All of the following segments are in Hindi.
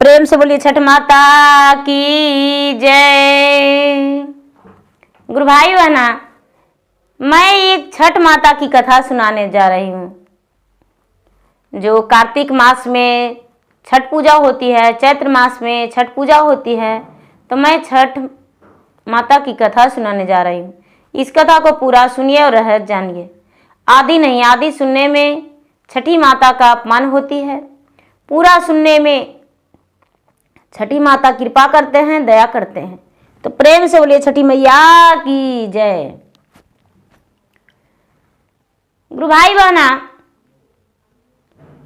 प्रेम से बोलिए छठ माता की जय। गुरु भाई बहना, मैं एक छठ माता की कथा सुनाने जा रही हूँ। जो कार्तिक मास में छठ पूजा होती है, चैत्र मास में छठ पूजा होती है, तो मैं छठ माता की कथा सुनाने जा रही हूँ। इस कथा को पूरा सुनिए और रहस्य जानिए। आदि नहीं, आदि सुनने में छठी माता का अपमान होती है, पूरा सुनने में छठी माता कृपा करते हैं, दया करते हैं। तो प्रेम से बोलिए छठी मैया की जय। गुरु भाई बहना,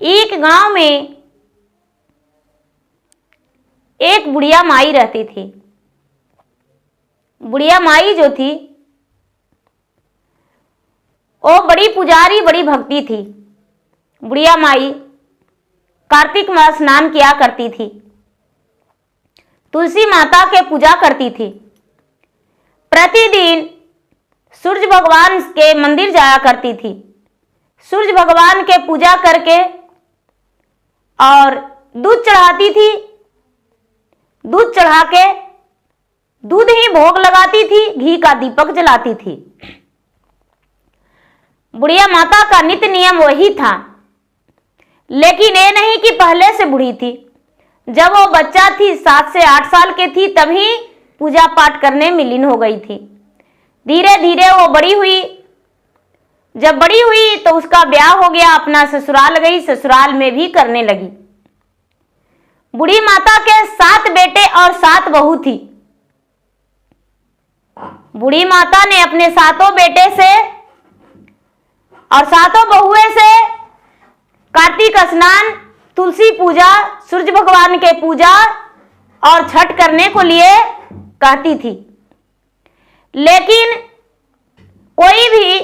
एक गांव में एक बुढ़िया माई रहती थी। बुढ़िया माई जो थी वो बड़ी पुजारी, बड़ी भक्ति थी। बुढ़िया माई कार्तिक मास स्नान किया करती थी, तुलसी माता के पूजा करती थी। प्रतिदिन सूर्य भगवान के मंदिर जाया करती थी। सूर्य भगवान के पूजा करके और दूध चढ़ाती थी। दूध चढ़ा के दूध ही भोग लगाती थी, घी का दीपक जलाती थी। बुढ़िया माता का नित्य नियम वही था। लेकिन ये नहीं कि पहले से बूढ़ी थी। जब वो बच्चा थी, 7 से 8 साल के थी, तभी पूजा पाठ करने में लीन हो गई थी। धीरे धीरे वो बड़ी हुई। जब बड़ी हुई तो उसका ब्याह हो गया, अपना ससुराल गई, ससुराल में भी करने लगी। बूढ़ी माता के 7 बेटे और 7 बहू थी। बूढ़ी माता ने अपने 7 बेटे से और 7 बहुएं से कार्तिक स्नान, तुलसी पूजा, सूर्य भगवान के पूजा और छठ करने को लिए कहती थी। लेकिन कोई भी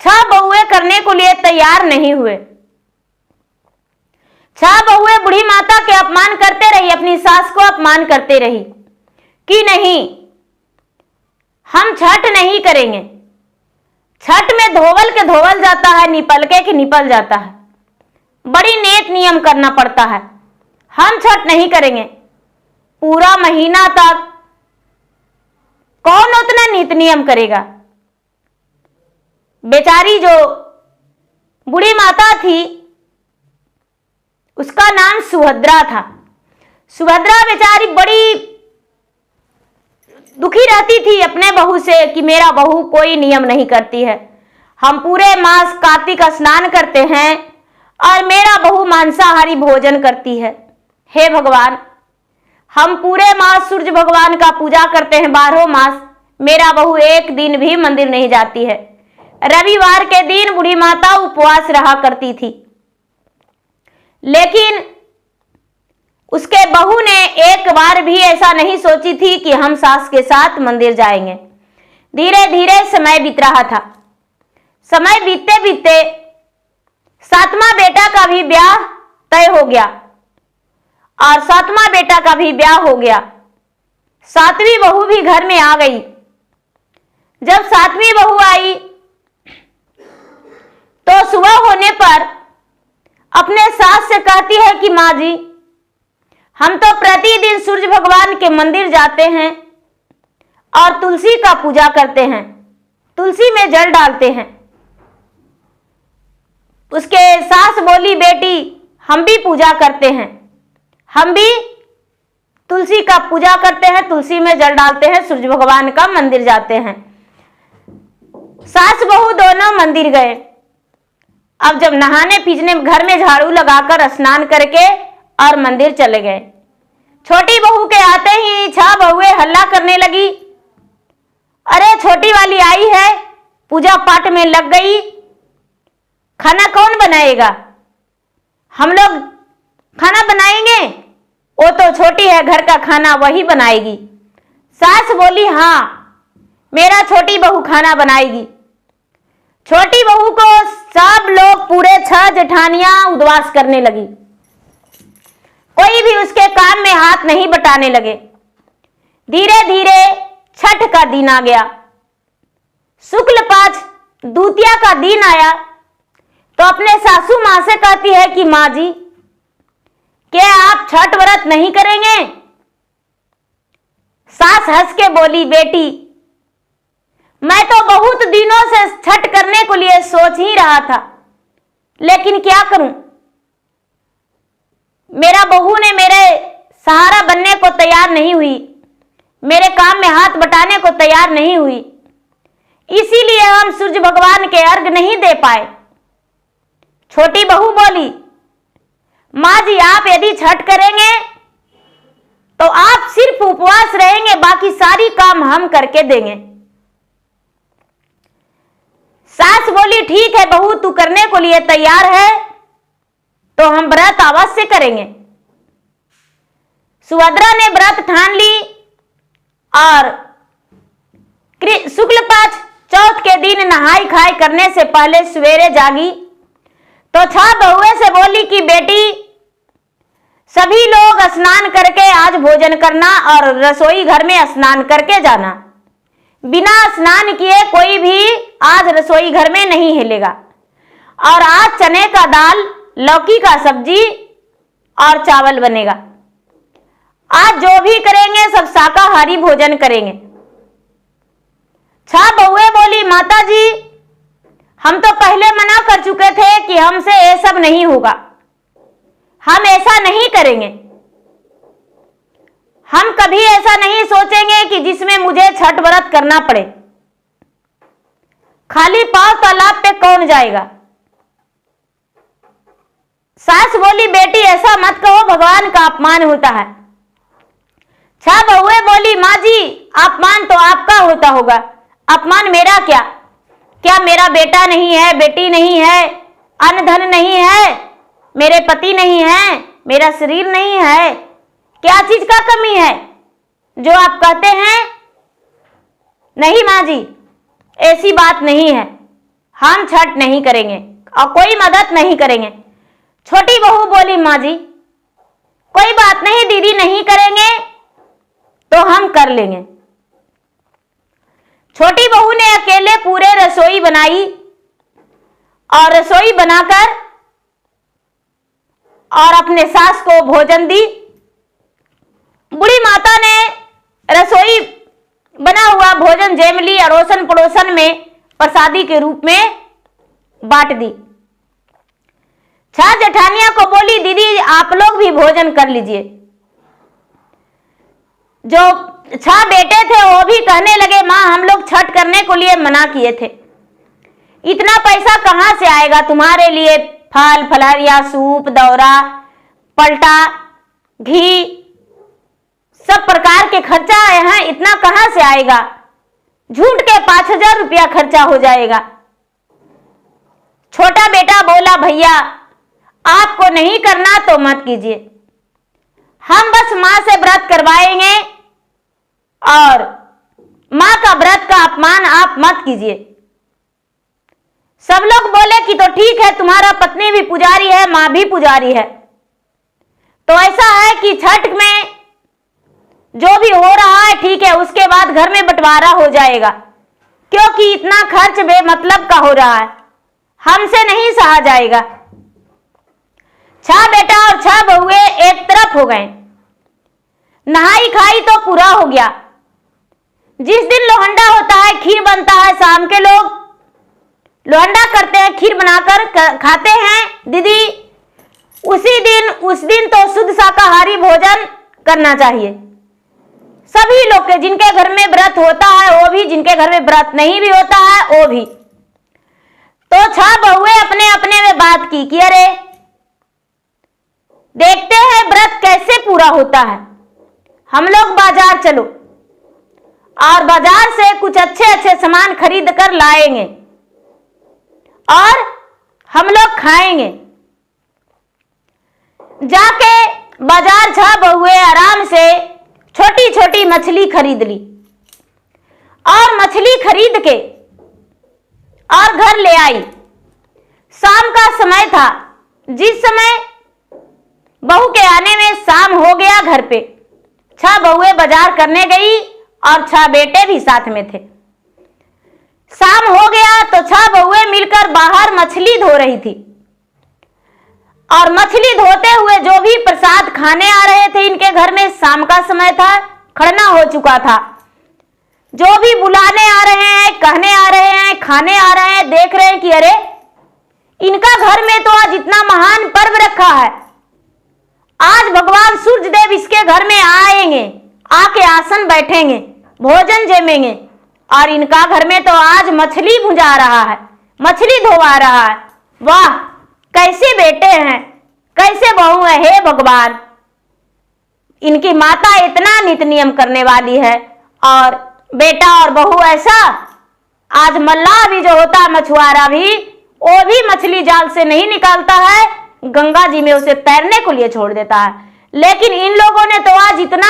6 बहुएं करने को लिए तैयार नहीं हुए। 6 बहुएं बूढ़ी माता के अपमान करते रही, अपनी सास को अपमान करते रही कि नहीं, हम छठ नहीं करेंगे। छठ में धोवल के धोवल जाता है, निपल के निपल जाता है, बड़ी नेक नियम करना पड़ता है, हम छठ नहीं करेंगे। पूरा महीना तक कौन उतना नित नियम करेगा। बेचारी जो बूढ़ी माता थी उसका नाम सुभद्रा था। सुभद्रा बेचारी बड़ी दुखी रहती थी अपने बहू से कि मेरा बहू कोई नियम नहीं करती है। हम पूरे मास कार्तिक स्नान करते हैं और मेरा बहू मांसाहारी भोजन करती है। हे भगवान, हम पूरे मास सूर्य भगवान का पूजा करते हैं 12 मास, मेरा बहू एक दिन भी मंदिर नहीं जाती है। रविवार के दिन बूढ़ी माता उपवास रहा करती थी। लेकिन उसके बहू ने एक बार भी ऐसा नहीं सोची थी कि हम सास के साथ मंदिर जाएंगे। धीरे धीरे समय बीत रहा था। समय बीतते बीतते 7वां बेटा का भी ब्याह तय हो गया और 7वां बेटा का भी ब्याह हो गया। 7वीं बहू भी घर में आ गई। जब 7वीं बहू आई तो सुबह होने पर अपने सास से कहती है कि माँ जी, हम तो प्रतिदिन सूर्य भगवान के मंदिर जाते हैं और तुलसी का पूजा करते हैं, तुलसी में जल डालते हैं। उसके सास बोली, बेटी हम भी पूजा करते हैं, हम भी तुलसी का पूजा करते हैं, तुलसी में जल डालते हैं, सूर्य भगवान का मंदिर जाते हैं। सास बहू दोनों मंदिर गए। अब जब नहाने पीछने घर में झाड़ू लगाकर स्नान करके और मंदिर चले गए। छोटी बहू के आते ही 6 बहुएं हल्ला करने लगी, अरे छोटी वाली आई है, पूजा पाठ में लग गई, खाना कौन बनाएगा? हम लोग खाना बनाएंगे, वो तो छोटी है, घर का खाना वही बनाएगी। सास बोली, हाँ मेरा छोटी बहू खाना बनाएगी। छोटी बहू को सब लोग पूरे 6 जेठानियां उद्वास करने लगी। कोई भी उसके काम में हाथ नहीं बटाने लगे। धीरे धीरे छठ का दिन आ गया। शुक्ल पक्ष द्वितीया का दिन आया तो अपने सासू माँ से कहती है कि माँ जी, क्या आप आप छठ व्रत नहीं करेंगे? सास हंस के बोली, बेटी मैं तो बहुत दिनों से छठ करने के लिए सोच ही रहा था, लेकिन क्या करूं, मेरा बहू ने मेरे सहारा बनने को तैयार नहीं हुई, मेरे काम में हाथ बटाने को तैयार नहीं हुई, इसीलिए हम सूर्य भगवान के अर्घ नहीं दे पाए। छोटी बहू बोली, माँ जी आप यदि छठ करेंगे तो आप सिर्फ उपवास रहेंगे, बाकी सारी काम हम करके देंगे। सास बोली, ठीक है बहू, तू करने को लिए तैयार है तो हम व्रत अवश्य करेंगे। सुभद्रा ने व्रत ठान ली और शुक्ल पक्ष चौथ के दिन नहाई खाई करने से पहले सवेरे जागी तो छह बहुए से बोली कि बेटी सभी लोग स्नान करके आज भोजन करना और रसोई घर में स्नान करके जाना। बिना स्नान किए कोई भी आज रसोई घर में नहीं हिलेगा। और आज चने का दाल, लौकी का सब्जी और चावल बनेगा। आज जो भी करेंगे सब शाकाहारी भोजन करेंगे। छह बहुए बोली, माता जी हम तो पहले मना कर चुके थे कि हमसे ये सब नहीं होगा, हम ऐसा नहीं करेंगे। हम कभी ऐसा नहीं सोचेंगे कि जिसमें मुझे छठ व्रत करना पड़े। खाली पांव तालाब पे कौन जाएगा। सास बोली, बेटी ऐसा मत कहो, भगवान का अपमान होता है। छह बहुए बोली, माँ जी अपमान तो आपका होता होगा, अपमान मेरा क्या? क्या मेरा बेटा नहीं है, बेटी नहीं है, अन्न धन नहीं है, मेरे पति नहीं है, मेरा शरीर नहीं है, क्या चीज का कमी है जो आप कहते हैं? नहीं माँ जी ऐसी बात नहीं है, हम छठ नहीं करेंगे और कोई मदद नहीं करेंगे। छोटी बहू बोली, माँ जी कोई बात नहीं दीदी, नहीं करेंगे तो हम कर लेंगे। छोटी बहू ने अकेले पूरे रसोई बनाई और रसोई बनाकर और अपने सास को भोजन दी। बूढ़ी माता ने रसोई बना हुआ भोजन जैमली अड़ोसन पड़ोसन में प्रसादी के रूप में बांट दी। छह जेठानिया को बोली, दीदी आप लोग भी भोजन कर लीजिए। जो छह बेटे थे वो भी कहने लगे, माँ हम लोग छठ करने को लिए मना किए थे, इतना पैसा कहां से आएगा तुम्हारे लिए? फल फलहरिया, सूप, दौरा, पलटा, घी, सब प्रकार के खर्चा हैं, इतना कहां से आएगा? झूठ के 5,000 रुपया खर्चा हो जाएगा। छोटा बेटा बोला, भैया आपको नहीं करना तो मत कीजिए, हम बस मां से व्रत करवाएंगे और मां का व्रत का अपमान आप मत कीजिए। सब लोग बोले कि तो ठीक है, तुम्हारा पत्नी भी पुजारी है, मां भी पुजारी है, तो ऐसा है कि छठ में जो भी हो रहा है ठीक है, उसके बाद घर में बंटवारा हो जाएगा, क्योंकि इतना खर्च बेमतलब का हो रहा है, हमसे नहीं सहा जाएगा। छह बेटा और छह बहुए एक तरफ हो गए। नहाई खाई तो पूरा हो गया। जिस दिन लोहंडा होता है, खीर बनता है, शाम के लोग लोहंडा करते हैं, खीर बनाकर खाते हैं। दीदी उस दिन तो शुद्ध शाकाहारी भोजन करना चाहिए सभी लोग के, जिनके घर में व्रत होता है वो भी, जिनके घर में व्रत नहीं भी होता है वो भी। तो छह बहुए अपने अपने में बात की कि अरे देखते हैं व्रत कैसे पूरा होता है, हम लोग बाजार चलो और बाजार से कुछ अच्छे अच्छे सामान खरीद कर लाएंगे और हम लोग खाएंगे। जाके बाजार छह बहुए आराम से छोटी छोटी मछली खरीद ली और मछली खरीद के और घर ले आई। शाम का समय था, जिस समय बहू के आने में शाम हो गया, घर पे छह बहुए बाजार करने गई और छह बेटे भी साथ में थे। शाम हो गया तो छह बहुए मिलकर बाहर मछली धो रही थी और मछली धोते हुए जो भी प्रसाद खाने आ रहे थे इनके घर में, शाम का समय था, खड़ना हो चुका था, जो भी बुलाने आ रहे हैं, कहने आ रहे हैं, खाने आ रहे हैं, देख रहे हैं कि अरे इनका घर में तो आज इतना महान पर्व रखा है, आज भगवान सूर्य देव इसके घर में आएंगे, आके आसन बैठेंगे, भोजन जमेंगे, और इनका घर में तो आज मछली भुंजा रहा है, मछली धोवा रहा है। वाह, कैसे बेटे हैं, कैसे बहू है, हे भगवान। इनकी माता इतना नित नियम करने वाली है और बेटा और बहू ऐसा। आज मल्लाह भी जो होता है, मछुआरा भी, वो भी मछली जाल से नहीं निकालता है, गंगा जी में उसे तैरने को लिए छोड़ देता है। लेकिन इन लोगों ने तो आज इतना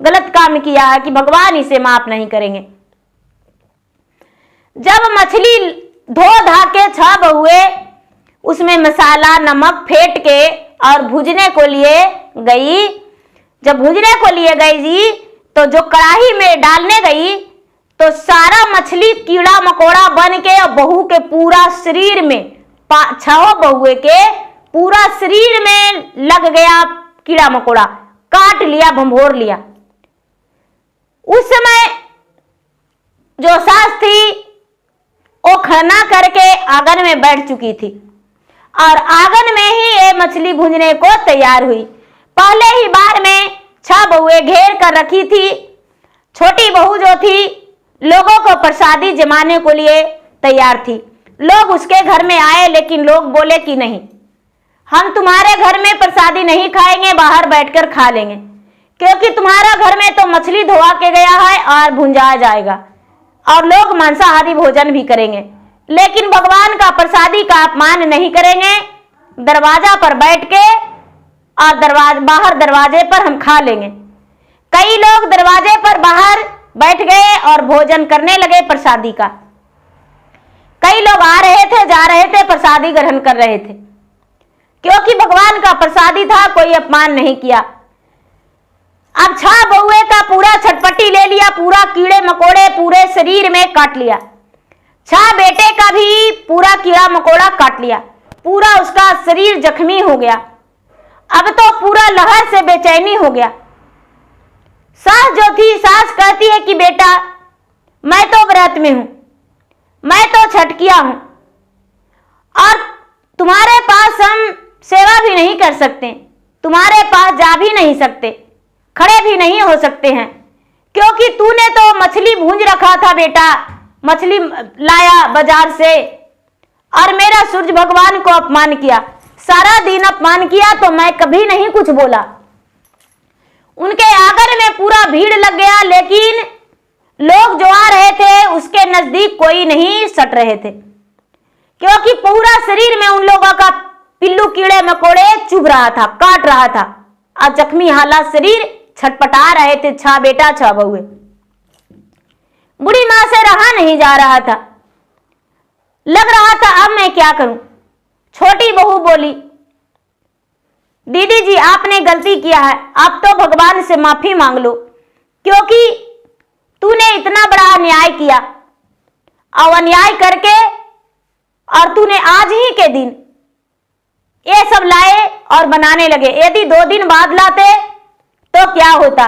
गलत काम किया है कि भगवान इसे माफ नहीं करेंगे। जब मछली धो धा के छब हुए, उसमें मसाला नमक फेंट के और भूजने को लिए गई। जब भूजने को लिए गई जी, तो जो कढ़ाई में डालने गई तो सारा मछली कीड़ा मकोड़ा बन के और बहू के पूरा शरीर में, 6 बहुए के पूरा शरीर में लग गया कीड़ा मकोड़ा, काट लिया, भंभोर लिया। उस समय जो सास थी वो खरना करके आंगन में बैठ चुकी थी और आंगन में ही ये मछली भूनने को तैयार हुई। पहले ही बार में 6 बहुएं घेर कर रखी थी। छोटी बहू जो थी लोगों को प्रसादी जमाने को लिए तैयार थी। लोग उसके घर में आए, लेकिन लोग बोले कि नहीं, हम तुम्हारे घर में प्रसादी नहीं खाएंगे, बाहर बैठकर खा लेंगे, क्योंकि तुम्हारा घर में तो मछली धोवा के गया है और भुंजाया जाएगा और लोग मांसाहारी भोजन भी करेंगे, लेकिन भगवान का प्रसादी का अपमान नहीं करेंगे। दरवाजा पर बैठ के और बाहर दरवाजे पर हम खा लेंगे। कई लोग दरवाजे पर बाहर बैठ गए और भोजन करने लगे प्रसादी का। कई लोग आ रहे थे, जा रहे थे, प्रसादी ग्रहण कर रहे थे, क्योंकि भगवान का प्रसादी था, कोई अपमान नहीं किया। अब 6 बहुए का पूरा छटपटी ले लिया, पूरा कीड़े मकोड़े पूरे शरीर में काट लिया। 6 बेटे का भी पूरा कीड़ा मकोड़ा काट लिया, पूरा उसका शरीर जख्मी हो गया। अब तो पूरा लहर से बेचैनी हो गया। सास जो थी, सास कहती है कि बेटा मैं तो व्रत में हूं, मैं तो छठ किया हूं और तुम्हारे पास हम सेवा भी नहीं कर सकते, तुम्हारे पास जा भी नहीं सकते, खड़े भी नहीं हो सकते हैं, क्योंकि तूने तो मछली भूंज रखा था बेटा, मछली लाया बाजार से और मेरा सूर्य भगवान को अपमान किया, सारा दिन अपमान किया, तो मैं कभी नहीं कुछ बोला। उनके आंगन में पूरा भीड़ लग गया, लेकिन लोग जो आ रहे थे उसके नजदीक कोई नहीं सट रहे थे, क्योंकि पूरा शरीर में उन लोगों का पिल्लू कीड़े मकोड़े चुभ रहा था, काट रहा था और जख्मी हालत शरीर छटपटा रहे थे। 6 बेटा 6 बहुए। बुढ़ी मां से रहा नहीं जा रहा था, लग रहा था अब मैं क्या करूं। छोटी बहू बोली, दीदी जी आपने गलती किया है, आप तो भगवान से माफी मांग लो, क्योंकि तूने इतना बड़ा अन्याय किया और अन्याय करके और तूने आज ही के दिन ये सब लाए और बनाने लगे। यदि 2 दिन बाद लाते तो क्या होता।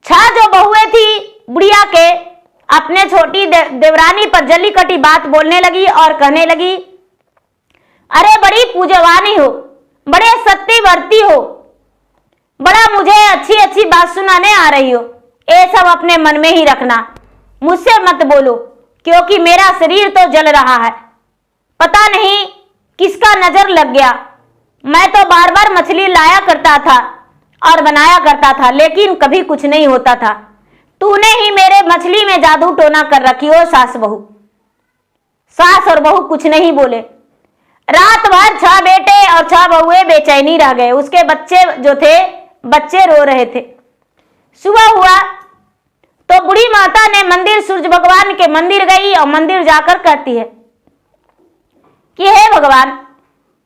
6 जो बहुएं थी बुढ़िया के, अपने छोटी देवरानी पर जल्ली कटी बात बोलने लगी और कहने लगी, अरे बड़ी पूजवानी हो, बड़े सत्यवर्ती हो, बड़ा मुझे अच्छी अच्छी बात सुनाने आ रही हो, ये सब अपने मन में ही रखना, मुझसे मत बोलो, क्योंकि मेरा शरीर तो जल रहा है। पता नहीं किसका नजर लग गया। मैं तो बार बार मछली लाया करता था और बनाया करता था, लेकिन कभी कुछ नहीं होता था। तूने ही मेरे मछली में जादू टोना कर रखी हो सास बहू। सास और बहू कुछ नहीं बोले। रात भर 6 बेटे और 6 बहुएं बेचैनी रह गए। उसके बच्चे जो थे, बच्चे रो रहे थे। सुबह हुआ तो बूढ़ी माता ने मंदिर, सूर्य भगवान के मंदिर गई और मंदिर जाकर कहती है कि हे भगवान,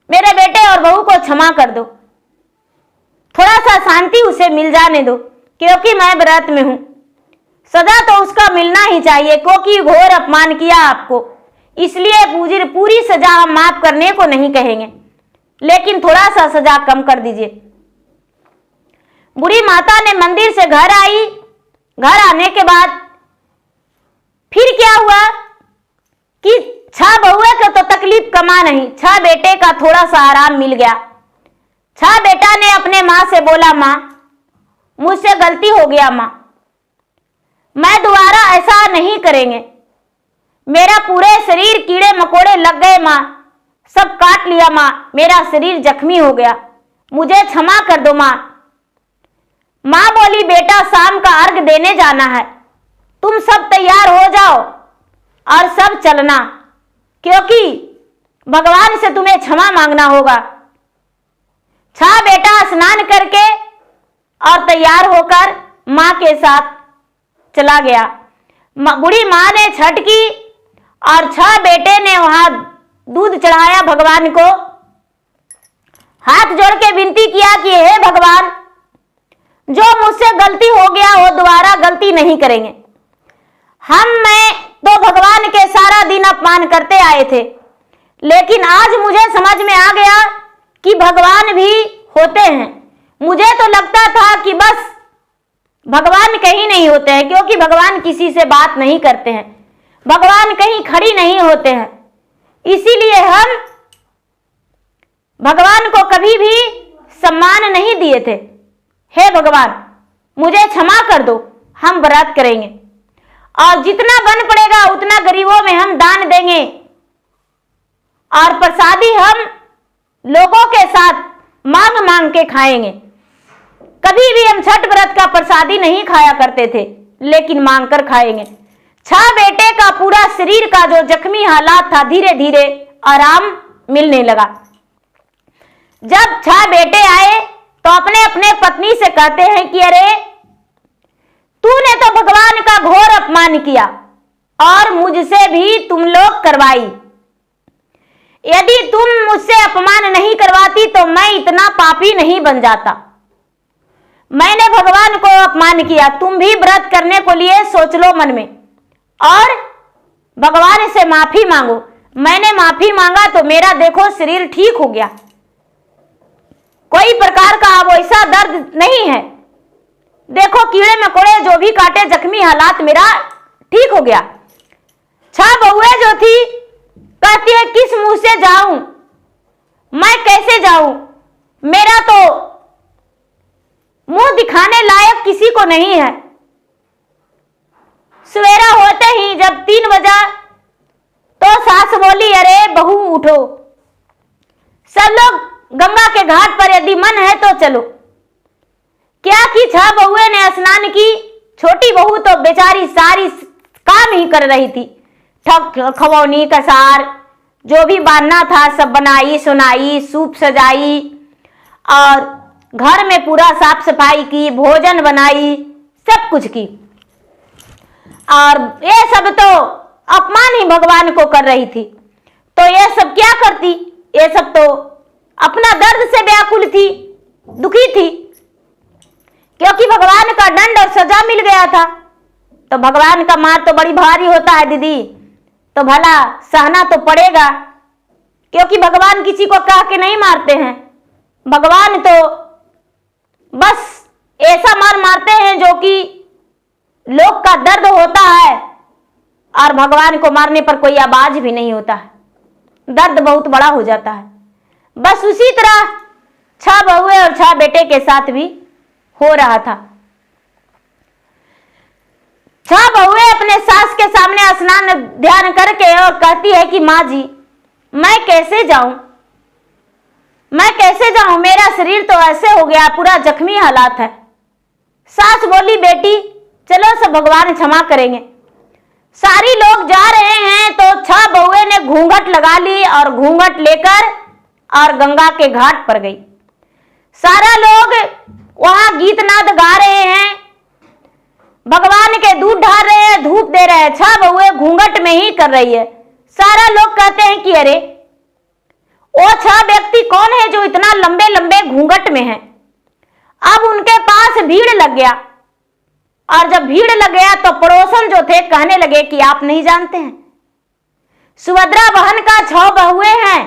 मेरे बेटे और बहू को क्षमा कर दो, थोड़ा सा शांति उसे मिल जाने दो, क्योंकि मैं व्रत में हूं। सजा तो उसका मिलना ही चाहिए, क्योंकि घोर अपमान किया आपको, इसलिए पूरी सजा हम माफ करने को नहीं कहेंगे। लेकिन थोड़ा सा सजा कम कर दीजिए। बूढ़ी माता ने मंदिर से घर आई। घर आने के बाद फिर क्या हुआ कि 6 बहुए को तो तकलीफ कमा नहीं, 6 बेटे का थोड़ा सा आराम मिल गया। 6 बेटा ने अपने माँ से बोला, माँ मुझसे गलती हो गया माँ, मैं दोबारा ऐसा नहीं करेंगे। मेरा पूरे शरीर कीड़े मकोड़े लग गए माँ, सब काट लिया माँ, मेरा शरीर जख्मी हो गया, मुझे क्षमा कर दो माँ। माँ बोली, बेटा शाम का अर्घ देने जाना है, तुम सब तैयार हो जाओ और सब चलना, क्योंकि भगवान से तुम्हें क्षमा मांगना होगा। 6 बेटा स्नान करके और तैयार होकर माँ के साथ चला गया। बूढ़ी माँ ने छठ की और 6 बेटे ने वहां दूध चढ़ाया भगवान को। हाथ जोड़ के विनती किया कि हे भगवान, जो मुझसे गलती हो गया वो दोबारा गलती नहीं करेंगे। मैं तो भगवान के सारा दिन अपमान करते आए थे, लेकिन आज मुझे समझ में आ गया कि भगवान भी होते हैं। मुझे तो लगता था कि बस भगवान कहीं नहीं होते हैं, क्योंकि भगवान किसी से बात नहीं करते हैं, भगवान कहीं खड़ी नहीं होते हैं। इसीलिए हम भगवान को कभी भी सम्मान नहीं दिए थे। हे भगवान, मुझे क्षमा कर दो, हम व्रत करेंगे और जितना बन पड़ेगा उतना गरीबों में हम दान देंगे और प्रसादी हम लोगों के साथ मांग मांग के खाएंगे। कभी भी हम छठ व्रत का प्रसादी नहीं खाया करते थे, लेकिन मांग कर खाएंगे। 6 बेटे का पूरा शरीर का जो जख्मी हालात था, धीरे धीरे आराम मिलने लगा। जब 6 बेटे आए तो अपने अपने पत्नी से कहते हैं कि अरे तूने तो भगवान का घोर अपमान किया और मुझसे भी तुम लोग करवाई। यदि तुम मुझसे अपमान नहीं करवाती तो मैं इतना पापी नहीं बन जाता। मैंने भगवान को अपमान किया, तुम भी व्रत करने को लिए सोच लो मन में और भगवान से माफी मांगो। मैंने माफी मांगा तो मेरा देखो शरीर ठीक हो गया, कोई प्रकार का अब ऐसा दर्द नहीं है। देखो कीड़े मकोड़े जो भी काटे, जख्मी हालात मेरा ठीक हो गया। 6 बहुएं जो थी कहती है, किस मुंह से जाऊं, मैं कैसे जाऊं, मेरा तो मुंह दिखाने लायक किसी को नहीं है। सवेरा होते ही जब 3 बजा तो सास बोली, अरे बहू उठो, सब लोग गंगा के घाट पर यदि मन है तो चलो। क्या कि 6 बहुएं ने स्नान की। छोटी बहू तो बेचारी सारी काम ही कर रही थी, ठक खवौनी कसार जो भी बांधना था सब बनाई सुनाई, सूप सजाई और घर में पूरा साफ सफाई की, भोजन बनाई, सब कुछ की। और ये सब तो अपमान ही भगवान को कर रही थी। तो ये सब क्या करती, ये सब तो अपना दर्द से व्याकुल थी, दुखी थी, क्योंकि भगवान का दंड और सजा मिल गया था। तो भगवान का मार तो बड़ी भारी होता है दीदी, तो भला सहना तो पड़ेगा, क्योंकि भगवान किसी को कह के नहीं मारते हैं। भगवान तो बस ऐसा मार मारते हैं जो कि लोग का दर्द होता है और भगवान को मारने पर कोई आवाज भी नहीं होता है, दर्द बहुत बड़ा हो जाता है। बस उसी तरह 6 बहुएं और 6 बेटे के साथ भी हो रहा था। 6 बहुएं अपने सास के सामने स्नान ध्यान करके और कहती है कि माँ जी मैं कैसे जाऊं, मैं कैसे जाऊं, मेरा शरीर तो ऐसे हो गया, पूरा जख्मी हालात है। सास बोली, बेटी चलो सब भगवान क्षमा करेंगे। सारी लोग जा रहे हैं तो 6 बहुएं ने घूंघट लगा ली और घूंघट लेकर और गंगा के घाट पर गई। सारा लोग वहां गीत नाद गा रहे हैं, भगवान के दूध ढार रहे हैं, धूप दे रहे हैं। 6 बहुएं घूंघट में ही कर रही है। सारा लोग कहते हैं कि अरे वो 6 व्यक्ति कौन है जो इतना लंबे लंबे घूंघट में है। अब उनके पास भीड़ लग गया और जब भीड़ लग गया तो पड़ोसन जो थे कहने लगे कि आप नहीं जानते हैं, सुभद्रा बहन का 6 बहुएं हैं,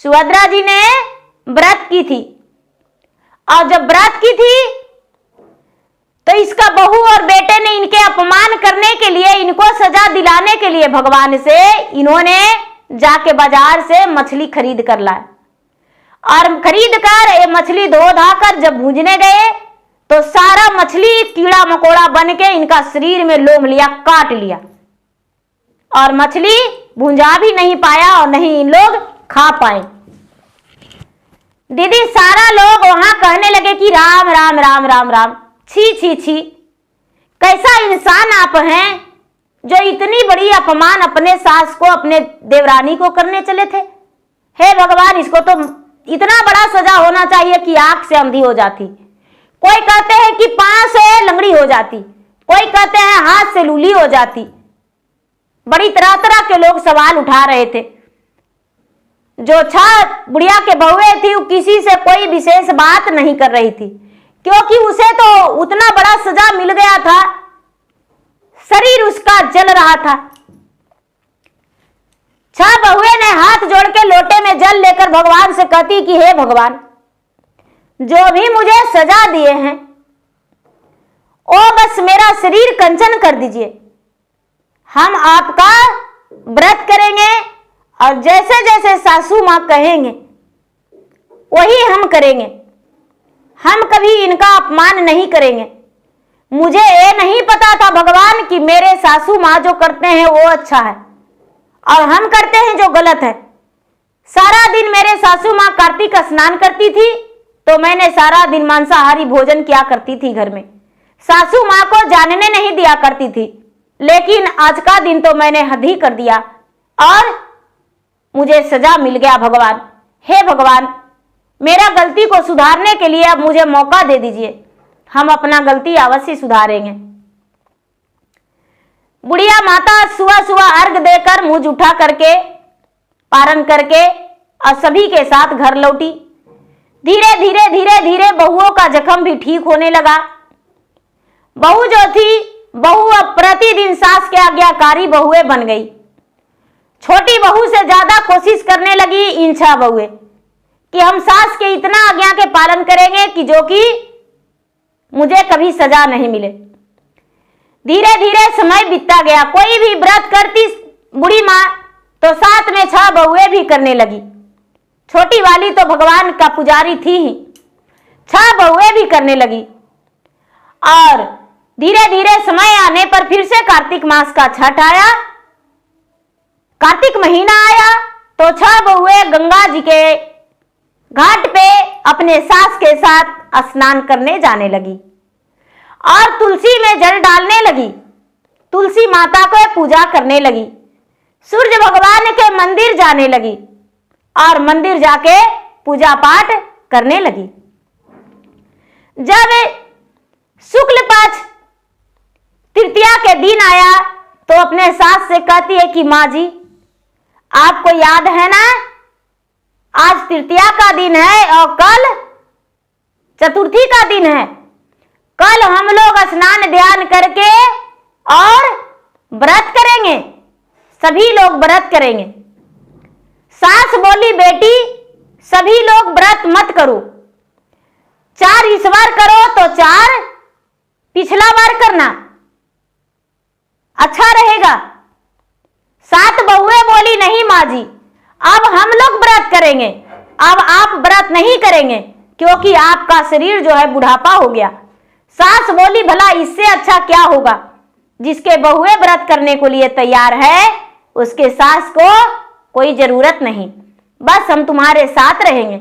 सुभद्रा जी ने व्रत की थी, और जब व्रत की थी तो इसका बहू और बेटे ने इनके अपमान करने के लिए, इनको सजा दिलाने के लिए भगवान से इन्होंने जाके बाजार से मछली खरीद कर लाए, और खरीद कर ये मछली धो धा कर जब भूंजने गए तो सारा मछली कीड़ा मकोड़ा बन के इनका शरीर में लोम लिया, काट लिया, और मछली भूंजा भी नहीं पाया और नहीं इन लोग खा पाए। दीदी सारा लोग वहां कहने लगे कि राम राम राम राम राम, छी छी छी, कैसा इंसान आप हैं जो इतनी बड़ी अपमान अपने सास को, अपने देवरानी को करने चले थे। हे भगवान, इसको तो इतना बड़ा सजा होना चाहिए कि आंख से अंधी हो जाती, कोई कहते हैं कि पांव से लंगड़ी हो जाती, कोई कहते हैं हाथ से लूली हो जाती। बड़ी तरह तरह के लोग सवाल उठा रहे थे। जो बुढ़िया के बहुए थी वो किसी से कोई विशेष बात नहीं कर रही थी, क्योंकि उसे तो उतना बड़ा सजा मिल गया था, शरीर उसका जल रहा था। बहुए ने हाथ जोड़ के लोटे में जल लेकर भगवान से कहती कि हे भगवान, जो भी मुझे सजा दिए हैं वो बस मेरा शरीर कंचन कर दीजिए, हम आपका व्रत करेंगे और जैसे जैसे सासू मां कहेंगे वही हम करेंगे, हम कभी इनका अपमान नहीं करेंगे। मुझे ये नहीं पता था भगवान कि मेरे सासू मां जो करते हैं वो अच्छा है और हम करते हैं जो गलत है। सारा दिन मेरे सासू मां कार्तिक स्नान करती थी तो मैंने सारा दिन मांसाहारी भोजन किया करती थी घर में, सासू मां को जानने नहीं दिया करती थी, लेकिन आज का दिन तो मैंने हद ही कर दिया और मुझे सजा मिल गया। भगवान, हे भगवान, मेरा गलती को सुधारने के लिए अब मुझे मौका दे दीजिए, हम अपना गलती अवश्य सुधारेंगे। बुढ़िया माता सुबह सुबह अर्घ देकर मुंह उठा करके पारण करके और सभी के साथ घर लौटी। धीरे धीरे धीरे धीरे बहुओं का जख्म भी ठीक होने लगा। बहू जो थी, बहू अब प्रतिदिन सास के आज्ञाकारी बहुएं बन गई। छोटी बहू से ज्यादा कोशिश करने लगी इन 6 बहुएं कि हम सास के इतना आज्ञा के पालन करेंगे कि जो कि मुझे कभी सजा नहीं मिले। धीरे धीरे समय बीतता गया। कोई भी व्रत करती बूढ़ी माँ तो साथ में 6 बहुएं भी करने लगी। छोटी वाली तो भगवान का पुजारी थी ही, 6 बहुएं भी करने लगी। और धीरे धीरे समय आने पर फिर से कार्तिक मास का छठ आया। कार्तिक महीना आया तो 6 बहुएं गंगा जी के घाट पे अपने सास के साथ स्नान करने जाने लगी और तुलसी में जल डालने लगी, तुलसी माता को पूजा करने लगी, सूर्य भगवान के मंदिर जाने लगी और मंदिर जाके पूजा पाठ करने लगी। जब शुक्ल पक्ष तृतीया के दिन आया तो अपने सास से कहती है कि माँ जी, आपको याद है ना, आज तृतीया का दिन है और कल चतुर्थी का दिन है। कल हम लोग स्नान ध्यान करके और व्रत करेंगे, सभी लोग व्रत करेंगे। सास बोली, बेटी सभी लोग व्रत मत करो, 4 इस बार करो तो 4 पिछला बार करना, अच्छा रहेगा। 7 बहुएं बोली, नहीं माँ जी, अब हम लोग व्रत करेंगे, अब आप व्रत नहीं करेंगे क्योंकि आपका शरीर जो है बुढ़ापा हो गया। सास बोली, भला इससे अच्छा क्या होगा, जिसके बहुएं व्रत करने को लिए तैयार है उसके सास को कोई जरूरत नहीं, बस हम तुम्हारे साथ रहेंगे।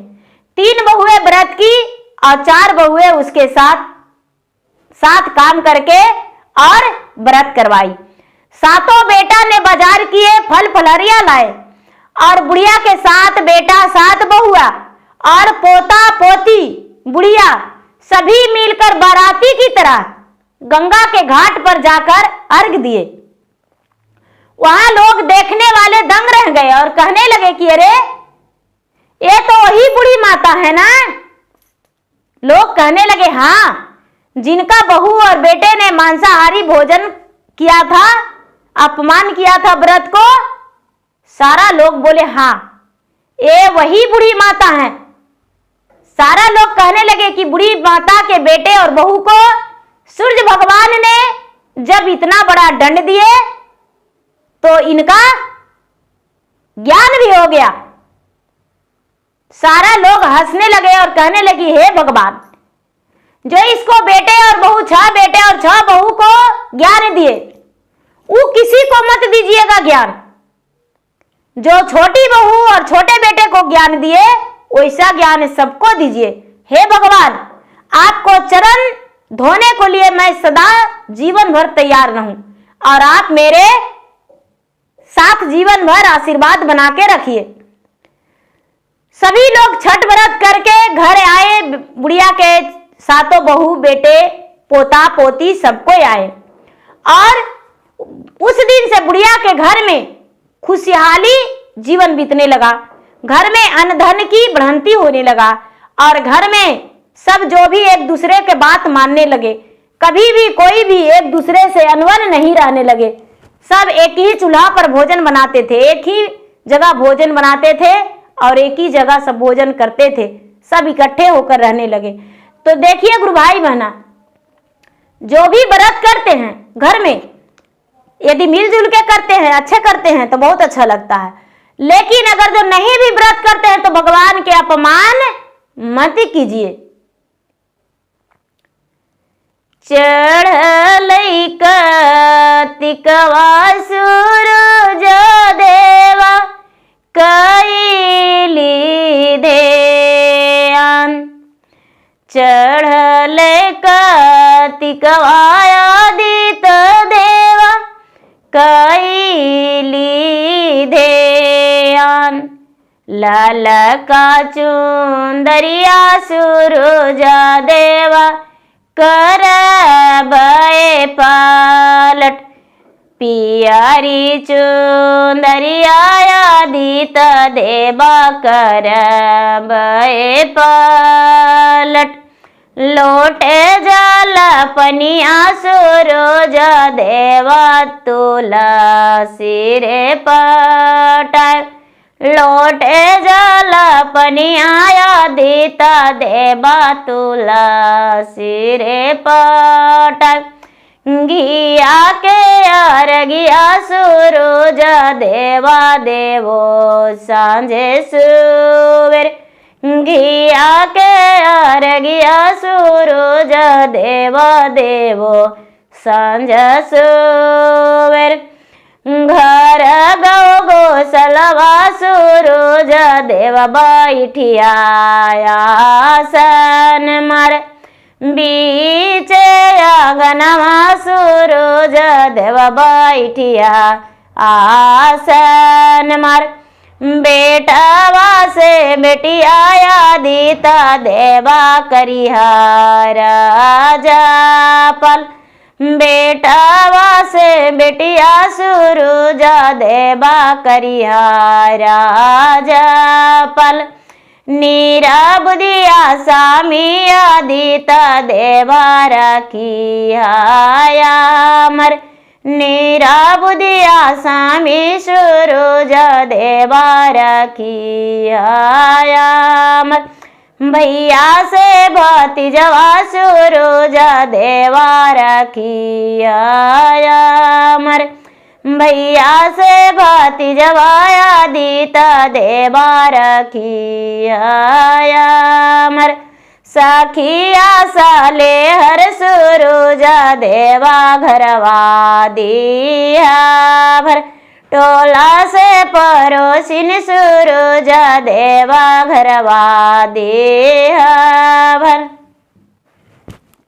3 बहुएं व्रत की और 4 बहुएं उसके साथ काम करके और व्रत करवाई। 7 बेटा ने बाजार किए, फल फलहरिया लाए और बुढ़िया के 7 बेटा 7 बहुआ और पोता पोती बुढ़िया सभी मिलकर बाराती की तरह गंगा के घाट पर जाकर अर्घ दिए। वहां लोग देखने वाले दंग रह गए और कहने लगे कि अरे ये तो वही बूढ़ी माता है ना। लोग कहने लगे, हाँ, जिनका बहू और बेटे ने मांसाहारी भोजन किया था, अपमान किया था व्रत को। सारा लोग बोले, हाँ ये वही बूढ़ी माता है। सारा लोग कहने लगे कि बूढ़ी माता के बेटे और बहू को सूर्य भगवान ने जब इतना बड़ा दंड दिए तो इनका ज्ञान भी हो गया। सारा लोग हंसने लगे और कहने लगी, हे भगवान, जो इसको बेटे और बहू 6 बेटे और 6 बहू को ज्ञान दिए, वो किसी को मत दीजिएगा ज्ञान। जो छोटी बहू और छोटे बेटे को ज्ञान दिए वैसा ज्ञान सबको दीजिए। हे भगवान, आपको चरण धोने को लिए मैं सदा जीवन भर तैयार रहूं और आप मेरे साथ जीवन भर आशीर्वाद बना के रखिए। सभी लोग छठ व्रत करके घर आए। बुढ़िया के सातों बहू बेटे पोता पोती सबको आए और उस दिन से बुढ़िया के घर में खुशहाली जीवन बीतने लगा। घर में अन्न धन की बढ़ंती होने लगा और घर में सब जो भी एक दूसरे के बात मानने लगे। कभी भी कोई भी एक दूसरे से अनवन नहीं रहने लगे। सब एक ही चूल्हा पर भोजन बनाते थे, एक ही जगह भोजन बनाते थे और एक ही जगह सब भोजन करते थे। सब इकट्ठे होकर रहने लगे। तो देखिए गुरु भाई बहना, जो भी व्रत करते हैं घर में, यदि मिलजुल के करते हैं, अच्छे करते हैं तो बहुत अच्छा लगता है। लेकिन अगर जो नहीं भी व्रत करते हैं तो भगवान के अपमान मत कीजिए। चढ़लई कार्तिकवा सूरज देवा कैली ध्यान। चढ़ले कार्तिकवा आदित्य देवा कैली ध्यान। लाल का चुंदरिया सूरज देवा करबए पालट। पियारी चुंदरिया आदित्य देवा करबए पालट। लोटे जल पनिया सूरज देवा तुलसी रे पटाय। लोटे जल पनिया आदित्य देवा तुलसी रे पटाय। घिया के अर्घिया सूरज देवा देवो सांझे सुवेर। घिया के अर्घिया सूरज देवा देवो सांझ सुवेर। घर गौ गोसलवा सूरज देवा बैठिया आसन मार। बीच आंगनवा सूरज देवा बैठिया आसन मार। बेटवा से बेटिया आदित्य देवा करिहा राजपल। बेटवा से बेटिया सूरज देवा करिहा राजपल। नीरा बुधिया स्वामी आदित्य देवा रखिया अमर। नीरा बुधिया स्वामी सूरज देवा रखिया अमर। भैया से भतीजवा सूरज देवा रखिया अमर। भैया से भतीजवा आदित्य देवा रखिया अमर। सखिया साले हर सूरज देवा घरवा दिया भर। टोला से पड़ोसिन सूरज देवा घरवा दिया भर।